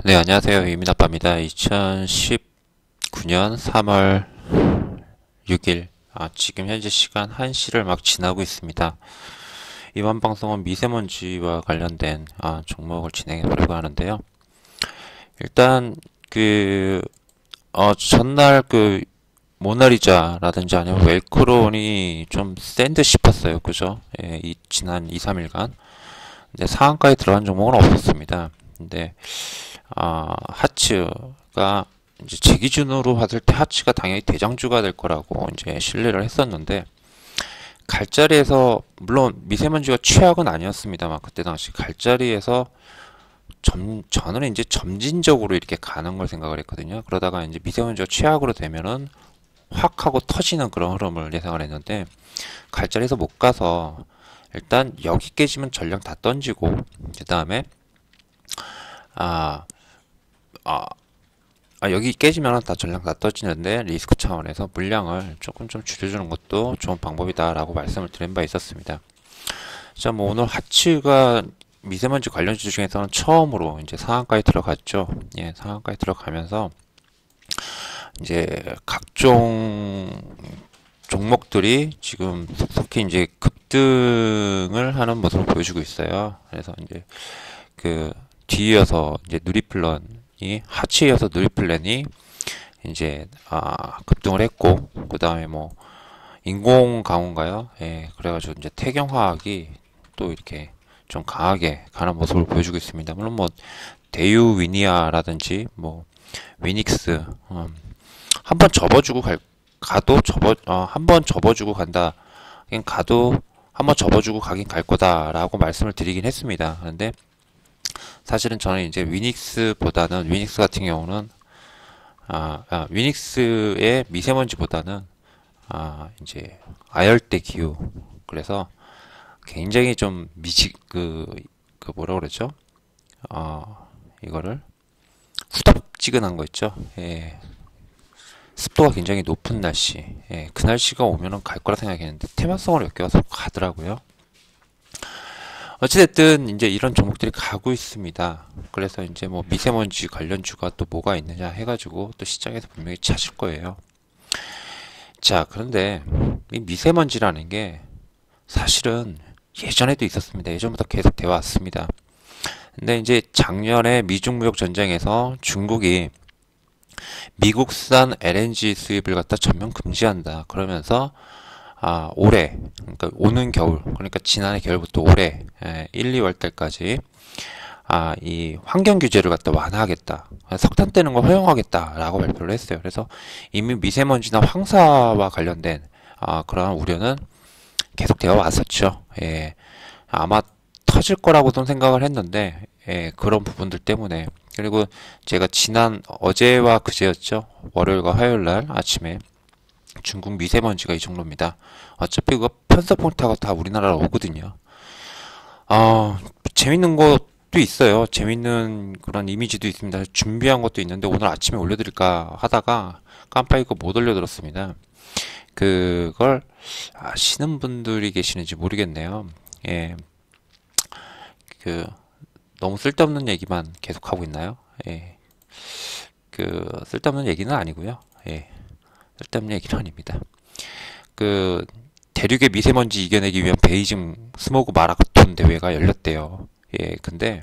네, 안녕하세요. 유민아빠입니다. 2019년 3월 6일, 지금 현재 시간 1시를 막 지나고 있습니다. 이번 방송은 미세먼지와 관련된 종목을 진행해 보려고 하는데요. 일단, 전날 모나리자라든지 아니면 웰크론이 좀 센 듯 싶었어요. 그죠? 예, 지난 2, 3일간. 근데 상한가에 들어간 종목은 없었습니다. 근데 하츠가 이제 제 기준으로 봤을 때 하츠가 당연히 대장주가 될 거라고 이제 신뢰를 했었는데 갈 자리에서 물론 미세먼지가 최악은 아니었습니다만 그때 당시 갈 자리에서 저는 이제 점진적으로 이렇게 가는 걸 생각을 했거든요. 그러다가 이제 미세먼지가 최악으로 되면은 확 하고 터지는 그런 흐름을 예상을 했는데 갈 자리에서 못 가서 일단 여기 깨지면 전량 다 던지고 그 다음에 아, 아, 여기 깨지면 다 전량 다 떠지는데 리스크 차원에서 물량을 조금 좀 줄여주는 것도 좋은 방법이다라고 말씀을 드린 바 있었습니다. 자, 뭐 오늘 하츠가 미세먼지 관련주 중에서는 처음으로 이제 상한가에 들어갔죠. 예, 상한가에 들어가면서 이제 각종 종목들이 지금 속속히 이제 급등을 하는 모습을 보여주고 있어요. 그래서 이제 그 뒤이어서 이제 누리플랜이 하치에 이어서 누리플랜이 이제 급등을 했고 그 다음에 뭐 인공강우인가요? 예, 그래가지고 이제 태경화학이 또 이렇게 좀 강하게 가는 모습을 보여주고 있습니다. 물론 뭐 대유 위니아라든지 뭐 위닉스 한번 접어주고 가도 한번 접어주고 간다. 그냥 가도 한번 접어주고 가긴 갈 거다라고 말씀을 드리긴 했습니다. 그런데 사실은 저는 이제 위닉스보다는 위닉스 같은 경우는 위닉스의 미세먼지보다는 이제 아열대 기후 그래서 굉장히 좀 뭐라 그러죠? 이거를 후덥지근한 거 있죠? 예. 습도가 굉장히 높은 날씨. 예. 그 날씨가 오면은 갈 거라 생각했는데 테마성을 엮여서 가더라고요. 어찌됐든 이제 이런 종목들이 가고 있습니다. 그래서 이제 뭐 미세먼지 관련주가 또 뭐가 있느냐 해가지고 또 시장에서 분명히 찾을 거예요. 자, 그런데 이 미세먼지라는 게 사실은 예전에도 있었습니다. 예전부터 계속 되어 왔습니다. 근데 이제 작년에 미중 무역 전쟁에서 중국이 미국산 LNG 수입을 갖다 전면 금지한다. 그러면서 올해, 그러니까 오는 겨울, 그러니까 지난해 겨울부터 올해 1, 2월 달까지 이 환경 규제를 갖다 완화하겠다. 석탄 떼는 걸 허용하겠다라고 발표를 했어요. 그래서 이미 미세먼지나 황사와 관련된 그러한 우려는 계속 되어 왔었죠. 예, 아마 터질 거라고도 생각을 했는데 그런 부분들 때문에 그리고 제가 어제와 그제였죠. 월요일과 화요일 날 아침에 중국 미세먼지가 이 정도입니다. 어차피 그거 편서풍 타고 다 우리나라로 오거든요. 재밌는 것도 있어요. 재밌는 그런 이미지도 있습니다. 준비한 것도 있는데 오늘 아침에 올려드릴까 하다가 깜빡 잊고 못 올려드렸습니다. 그걸 아시는 분들이 계시는지 모르겠네요. 예, 너무 쓸데없는 얘기만 계속하고 있나요? 예, 쓸데없는 얘기는 아니고요. 예, 쓸데없는 얘기는 아닙니다. 대륙의 미세먼지 이겨내기 위한 베이징 스모그 마라톤 대회가 열렸대요. 예, 근데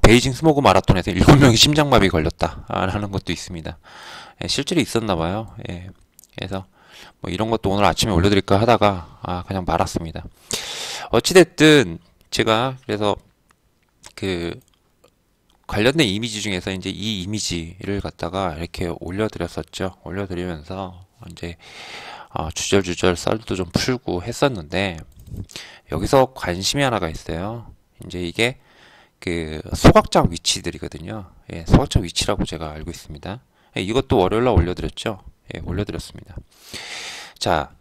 베이징 스모그 마라톤에서 7명이 심장마비 걸렸다라는 것도 있습니다. 예, 실제로 있었나 봐요. 예, 그래서 뭐 이런 것도 오늘 아침에 올려드릴까 하다가 그냥 말았습니다. 어찌됐든 제가 그래서 관련된 이미지 중에서 이제 이 이미지를 갖다가 이렇게 올려드렸었죠. 올려드리면서 이제 주절주절 썰도 좀 풀고 했었는데 여기서 관심이 하나가 있어요. 이제 이게 소각장 위치들이거든요. 예, 소각장 위치라고 제가 알고 있습니다. 예, 이것도 월요일날 올려드렸죠. 예, 올려드렸습니다. 자,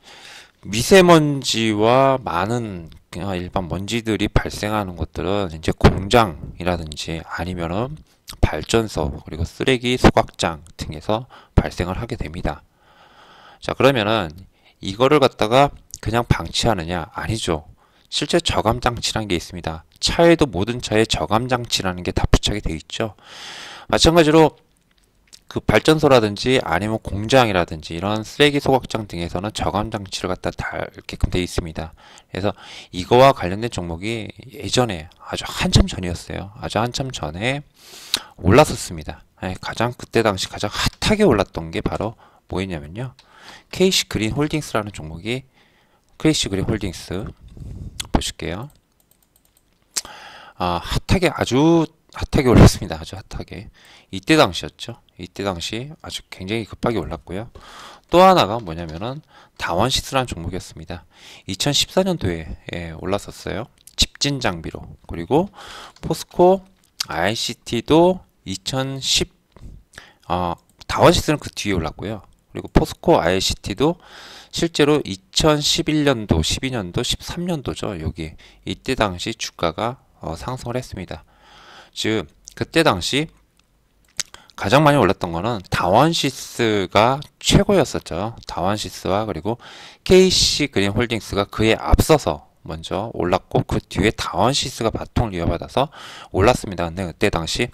미세먼지와 많은 일반 먼지들이 발생하는 것들은 이제 공장이라든지 아니면은 발전소 그리고 쓰레기 소각장 등에서 발생을 하게 됩니다. 자, 그러면은 이거를 갖다가 그냥 방치하느냐? 아니죠. 실제 저감 장치라는 게 있습니다. 차에도 모든 차에 저감 장치라는 게 다 부착이 되어 있죠. 마찬가지로 그 발전소라든지 아니면 공장이라든지 이런 쓰레기 소각장 등에서는 저감 장치를 갖다 달게끔 되어 있습니다. 그래서 이거와 관련된 종목이 예전에 아주 한참 전이었어요. 아주 한참 전에 올랐었습니다. 가장 그때 당시 가장 핫하게 올랐던 게 바로 뭐였냐면요. KC 그린 홀딩스라는 종목이 KC 그린 홀딩스 보실게요. 핫하게 아주 핫하게 올랐습니다. 아주 핫하게. 이때 당시였죠. 이때 당시 아주 굉장히 급하게 올랐고요. 또 하나가 뭐냐면은 다원시스라는 종목이었습니다. 2014년도에 올랐었어요. 집진 장비로. 그리고 포스코 ICT도 2010 다원시스는 그 뒤에 올랐고요. 그리고 포스코 ICT도 실제로 2011년도, 12년도, 13년도죠. 여기 이때 당시 주가가 상승을 했습니다. 즉 그때 당시 가장 많이 올랐던 거는 다원시스가 최고였었죠. 다원시스와 그리고 KC 그린 홀딩스가 그에 앞서서 먼저 올랐고 그 뒤에 다원시스가 바통을 이어받아서 올랐습니다. 근데 그때 당시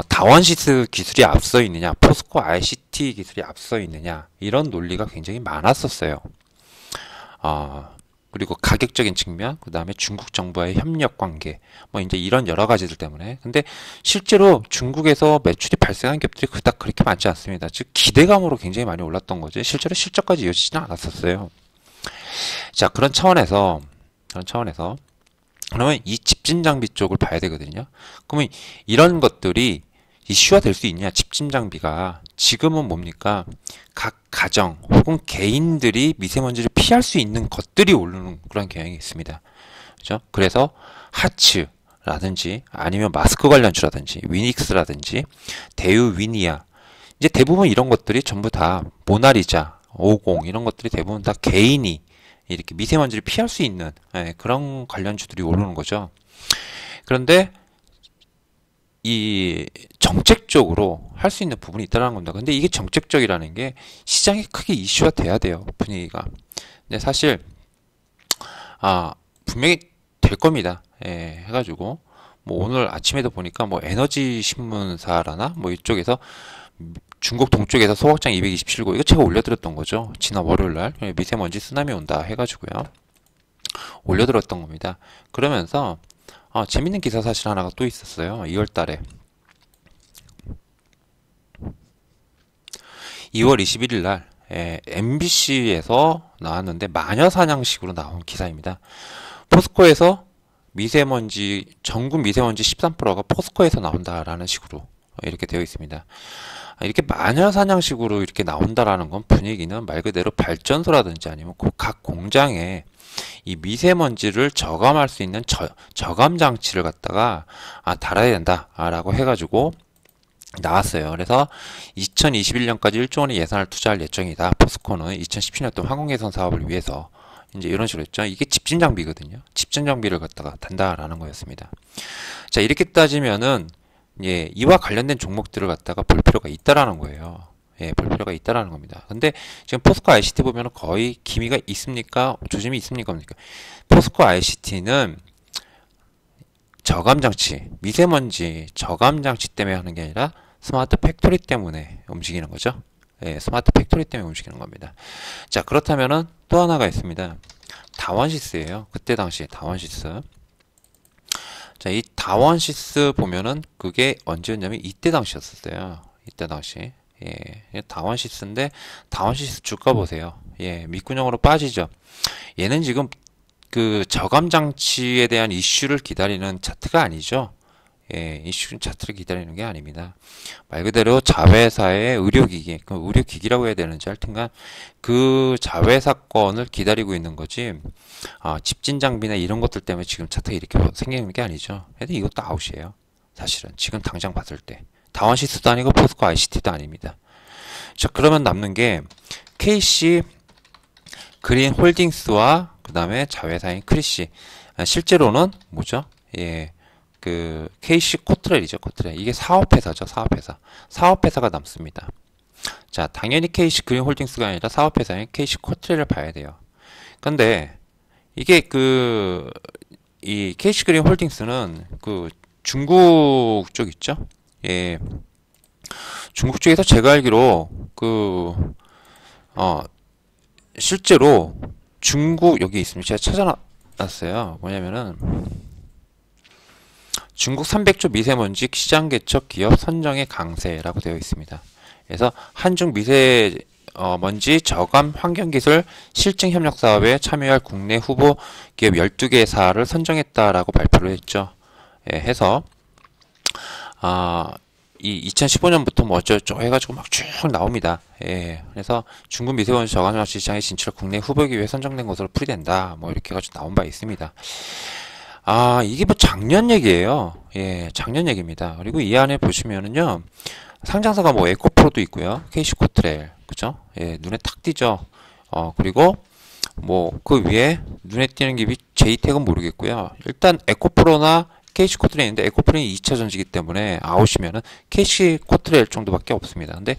다원시스 기술이 앞서 있느냐, 포스코 ICT 기술이 앞서 있느냐 이런 논리가 굉장히 많았었어요. 그리고 가격적인 측면, 그 다음에 중국 정부와의 협력 관계, 뭐 이제 이런 여러 가지들 때문에. 근데 실제로 중국에서 매출이 발생한 기업들이 그닥 그렇게 많지 않습니다. 즉 기대감으로 굉장히 많이 올랐던 거지 실제로 실적까지 이어지지는 않았었어요. 자, 그런 차원에서 그러면 이 집진 장비 쪽을 봐야 되거든요. 그러면 이런 것들이 이슈화 될 수 있냐? 집진 장비가 지금은 뭡니까? 각 가정 혹은 개인들이 미세먼지를 피할 수 있는 것들이 오르는 그런 경향이 있습니다. 그죠? 그래서 하츠라든지 아니면 마스크 관련주라든지 위닉스라든지 대유 위니아 이제 대부분 이런 것들이 전부 다 모나리자 50 이런 것들이 대부분 다 개인이 이렇게 미세먼지를 피할 수 있는 그런 관련주들이 오르는 거죠. 그런데 이 정책적으로 할 수 있는 부분이 있다는 겁니다. 근데 이게 정책적이라는 게 시장에 크게 이슈가 돼야 돼요. 분위기가. 근데 사실 분명히 될 겁니다. 해가지고 뭐 오늘 아침에도 보니까 뭐 에너지 신문사라나 뭐 이쪽에서 중국 동쪽에서 소각장 227고 이거 제가 올려드렸던 거죠. 지난 월요일날 미세먼지 쓰나미 온다 해가지고요. 올려드렸던 겁니다. 그러면서 재밌는 기사 사실 하나가 또 있었어요. 2월달에 2월 21일 날 MBC에서 나왔는데 마녀 사냥식으로 나온 기사입니다. 포스코에서 미세먼지 전국 미세먼지 13%가 포스코에서 나온다라는 식으로 이렇게 되어 있습니다. 이렇게 마녀 사냥식으로 이렇게 나온다라는 건 분위기는 말 그대로 발전소라든지 아니면 각 공장에 이 미세먼지를 저감할 수 있는 저감 장치를 갖다가 달아야 된다라고 해가지고 나왔어요. 그래서 2021년까지 1조 원의 예산을 투자할 예정이다. 포스코는 2017년도 항공개선 사업을 위해서 이제 이런 식으로 했죠. 이게 집진 장비거든요. 집진 장비를 갖다가 단다라는 거였습니다. 자, 이렇게 따지면은 이와 관련된 종목들을 갖다가 볼 필요가 있다라는 거예요. 볼 필요가 있다라는 겁니다. 근데 지금 포스코 ICT 보면 거의 기미가 있습니까? 조짐이 있습니까? 포스코 ICT는 저감 장치, 미세먼지 저감 장치 때문에 하는 게 아니라 스마트 팩토리 때문에 움직이는 거죠. 스마트 팩토리 때문에 움직이는 겁니다. 자, 그렇다면은 또 하나가 있습니다. 다원시스예요. 그때 당시 다원시스. 자, 이 다원시스 보면은 그게 언제였냐면 이때 당시였었어요. 이때 당시. 다원시스인데 다원시스 주가 보세요. 밑구녕으로 빠지죠. 얘는 지금 그 저감 장치에 대한 이슈를 기다리는 차트가 아니죠. 이슈 차트를 기다리는 게 아닙니다. 말 그대로 자회사의 의료기기, 그 의료기기라고 해야 되는지 하여튼간 그 자회사건을 기다리고 있는 거지. 집진 장비나 이런 것들 때문에 지금 차트가 이렇게 생기는 게 아니죠. 근데 이것도 아웃이에요. 사실은 지금 당장 봤을 때 다원시스도 아니고 포스코 ICT도 아닙니다. 자, 그러면 남는 게 KC 그린 홀딩스와 그 다음에 자회사인 크리시. 실제로는 뭐죠? 그 KC 코트렐이죠. 코트렐. 이게 사업회사죠. 사업회사. 사업회사가 남습니다. 자, 당연히 KC 그린 홀딩스가 아니라 사업회사인 KC 코트렐을 봐야 돼요. 근데 이게 이 KC그린 홀딩스는 그 중국 쪽 있죠? 예. 중국 쪽에서 제가 알기로 실제로 중국 여기 있습니다. 제가 찾아놨어요. 뭐냐면은 중국 300조 미세먼지 시장 개척 기업 선정의 강세라고 되어 있습니다. 그래서 한중 미세먼지 저감 환경기술 실증 협력 사업에 참여할 국내 후보 기업 12개사를 선정했다라고 발표를 했죠. 예, 해서 이 2015년부터 뭐 어쩌고저쩌고 해가지고 막 쭉 나옵니다. 예, 그래서 중국 미세먼지 저감 시장에 진출 국내 후보 기업에 선정된 것으로 풀이된다. 뭐 이렇게 해가지고 나온 바 있습니다. 이게 뭐 작년 얘기예요. 예, 작년 얘기입니다. 그리고 이 안에 보시면은요, 상장사가 뭐 에코프로도 있고요, KC코트레일, 그죠? 예, 눈에 탁 띄죠. 그리고 뭐 그 위에 눈에 띄는 기업이 제이텍은 모르겠고요. 일단 에코프로나 KC코트레일인데 에코프로는 2차 전지기 때문에 아웃이면은 KC코트레일 정도밖에 없습니다. 근데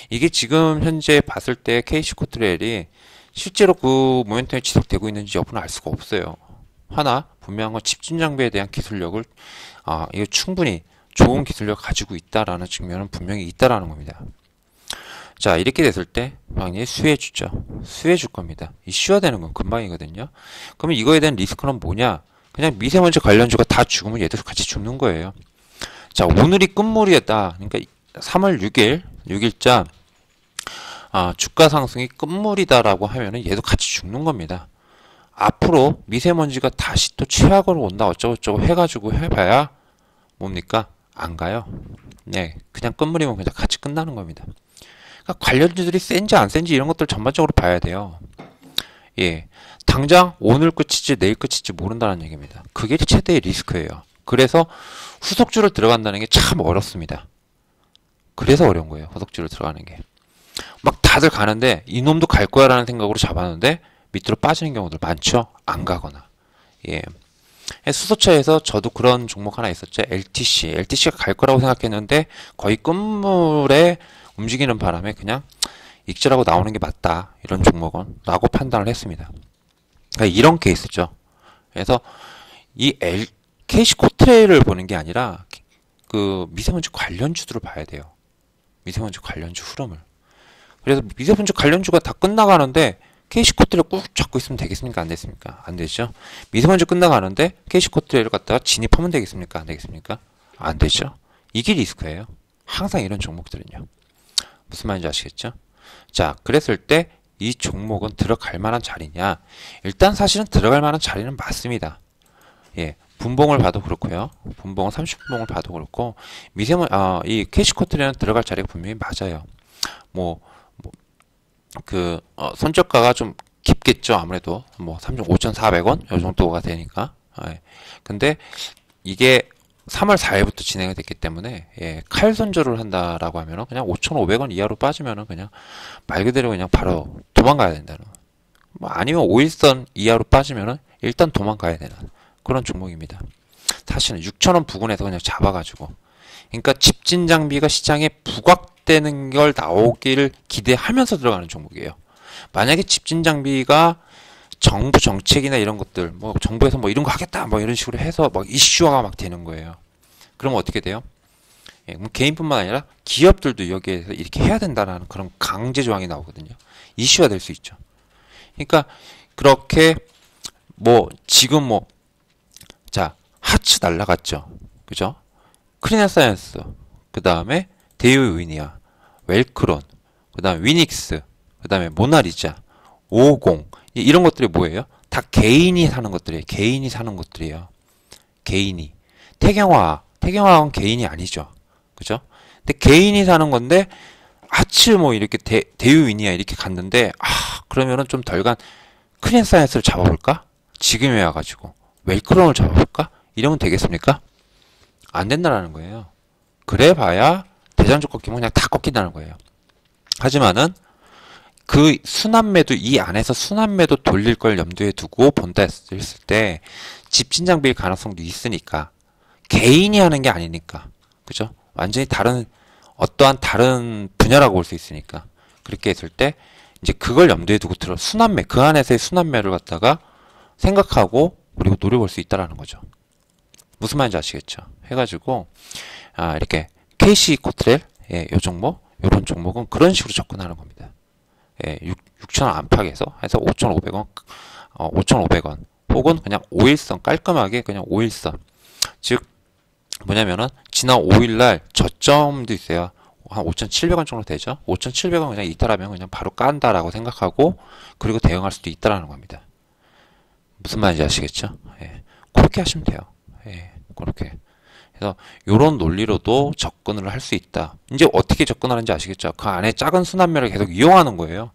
이게 지금 현재 봤을 때 KC코트레일이 실제로 그 모멘텀이 지속되고 있는지 여부는 알 수가 없어요. 하나 분명한 건 집진 장비에 대한 기술력을 이거 충분히 좋은 기술력을 가지고 있다라는 측면은 분명히 있다라는 겁니다. 자, 이렇게 됐을 때 당연히 수혜주죠. 수혜줄 겁니다. 이슈화 되는 건 금방이거든요. 그러면 이거에 대한 리스크는 뭐냐? 그냥 미세먼지 관련주가 다 죽으면 얘도 같이 죽는 거예요. 자, 오늘이 끝물이었다. 그러니까 3월 6일자 주가 상승이 끝물이다라고 하면은 얘도 같이 죽는 겁니다. 앞으로 미세먼지가 다시 또 최악으로 온다 어쩌고저쩌고 해가지고 해봐야 뭡니까? 안 가요. 네, 그냥 끝물이면 그냥 같이 끝나는 겁니다. 그러니까 관련주들이 센지 안 센지 이런 것들 전반적으로 봐야 돼요. 예, 당장 오늘 끝이지 내일 끝이지 모른다는 얘기입니다. 그게 최대의 리스크예요. 그래서 후속주를 들어간다는 게 참 어렵습니다. 그래서 어려운 거예요. 후속주를 들어가는 게. 막 다들 가는데 이놈도 갈 거야 라는 생각으로 잡았는데 밑으로 빠지는 경우들 많죠. 안 가거나. 예. 수소차에서 저도 그런 종목 하나 있었죠. LTC가 갈 거라고 생각했는데 거의 끝물에 움직이는 바람에 그냥 익절하고 나오는 게 맞다. 이런 종목은 라고 판단을 했습니다. 그러니까 이런 케이스죠. 그래서 이 KC코트레일을 보는 게 아니라 그 미세먼지 관련주들을 봐야 돼요. 미세먼지 관련주 흐름을. 그래서 미세먼지 관련주가 다 끝나가는데 KC코트레일 꾹 잡고 있으면 되겠습니까? 안 되겠습니까? 안 되죠. 미세먼지 끝나가는데 KC코트레일을 갖다가 진입하면 되겠습니까? 안 되겠습니까? 안 되죠. 이게 리스크예요. 항상 이런 종목들은요. 무슨 말인지 아시겠죠? 자, 그랬을 때 이 종목은 들어갈 만한 자리냐? 일단 사실은 들어갈 만한 자리는 맞습니다. 예, 분봉을 봐도 그렇고요. 분봉은 30분봉을 봐도 그렇고 이 KC코트레일은 들어갈 자리가 분명히 맞아요. 손절가가 좀 깊겠죠. 아무래도 35,400원 이 정도가 되니까. 예. 근데 이게 3월 4일부터 진행이 됐기 때문에 칼 손절을 한다라고 하면은 그냥 5,500원 이하로 빠지면은 그냥 말 그대로 그냥 바로 도망가야 된다는. 아니면 5일선 이하로 빠지면은 일단 도망가야 되는 그런 종목입니다. 사실은 6,000원 부근에서 그냥 잡아가지고. 그러니까 집진 장비가 시장에 부각되는 걸 나오기를 기대하면서 들어가는 종목이에요. 만약에 집진 장비가 정부 정책이나 이런 것들, 정부에서 이런 거 하겠다, 이런 식으로 해서 이슈화가 막 되는 거예요. 그러면 어떻게 돼요? 그럼 개인뿐만 아니라 기업들도 여기에서 이렇게 해야 된다는 그런 강제 조항이 나오거든요. 이슈화 될 수 있죠. 그러니까 그렇게 지금 자, 하츠 날라갔죠. 그죠? 크리나사이언스, 그 다음에 데이오위니아, 웰크론, 그 다음에 위닉스, 그 다음에 모나리자, 50 이런 것들이 뭐예요? 다 개인이 사는 것들이에요. 개인이 사는 것들이에요. 개인이. 태경화학은 개인이 아니죠. 그죠? 근데 개인이 사는 건데 하츠 이렇게 데이오위니아 이렇게 갔는데 그러면은 좀 덜 간 크리나사이언스를 잡아볼까? 지금에 와가지고 웰크론을 잡아볼까? 이러면 되겠습니까? 안 된다라는 거예요. 그래 봐야 대장주 꺾이면 그냥 다 꺾인다는 거예요. 하지만은 그 순환매도 이 안에서 순환매도 돌릴 걸 염두에 두고 본다 했을 때 집진 장비일 가능성도 있으니까 개인이 하는 게 아니니까 그죠? 완전히 어떠한 다른 분야라고 볼 수 있으니까 그렇게 했을 때 이제 그걸 염두에 두고 순환매 그 안에서의 순환매를 갖다가 생각하고 그리고 노려볼 수 있다라는 거죠. 무슨 말인지 아시겠죠? 해가지고 이렇게 KC 코트렐 요 종목, 요런 종목은 그런 식으로 접근하는 겁니다. 6,000원 안팎에서 해서 5,500원, 5,500원 혹은 그냥 5일선 깔끔하게 그냥 5일선, 즉 뭐냐면은 지난 5일날 저점도 있어요. 한 5,700원 정도 되죠. 5,700원 그냥 이탈하면 그냥 바로 깐다라고 생각하고 그리고 대응할 수도 있다라는 겁니다. 무슨 말인지 아시겠죠? 그렇게 하시면 돼요. 그렇게. 그래서 이런 논리로도 접근을 할 수 있다. 이제 어떻게 접근하는지 아시겠죠? 그 안에 작은 순환매를 계속 이용하는 거예요.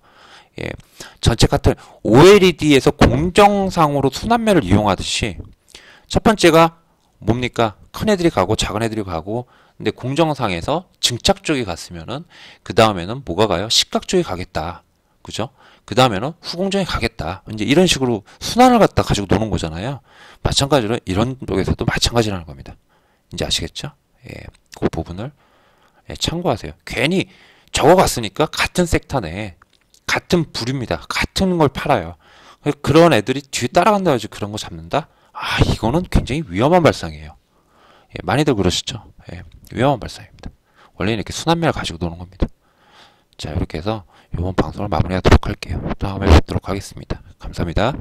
전체 같은 OLED에서 공정상으로 순환매를 이용하듯이 첫 번째가 뭡니까? 큰 애들이 가고 작은 애들이 가고, 근데 공정상에서 증착 쪽이 갔으면은 그 다음에는 뭐가 가요? 시각 쪽이 가겠다. 그죠? 그 다음에는 후공정이 가겠다. 이제 이런 식으로 순환을 갖다 가지고 노는 거잖아요. 마찬가지로 이런 쪽에서도 마찬가지라는 겁니다. 이제 아시겠죠? 그 부분을 참고하세요. 괜히 적어갔으니까 같은 섹터 내에 같은 부류입니다. 같은 걸 팔아요. 그런 애들이 뒤에 따라간다 해서 그런 거 잡는다? 이거는 굉장히 위험한 발상이에요. 많이들 그러시죠? 위험한 발상입니다. 원래 이렇게 순환매를 가지고 노는 겁니다. 자, 이렇게 해서 이번 방송을 마무리하도록 할게요. 다음에 뵙도록 하겠습니다. 감사합니다.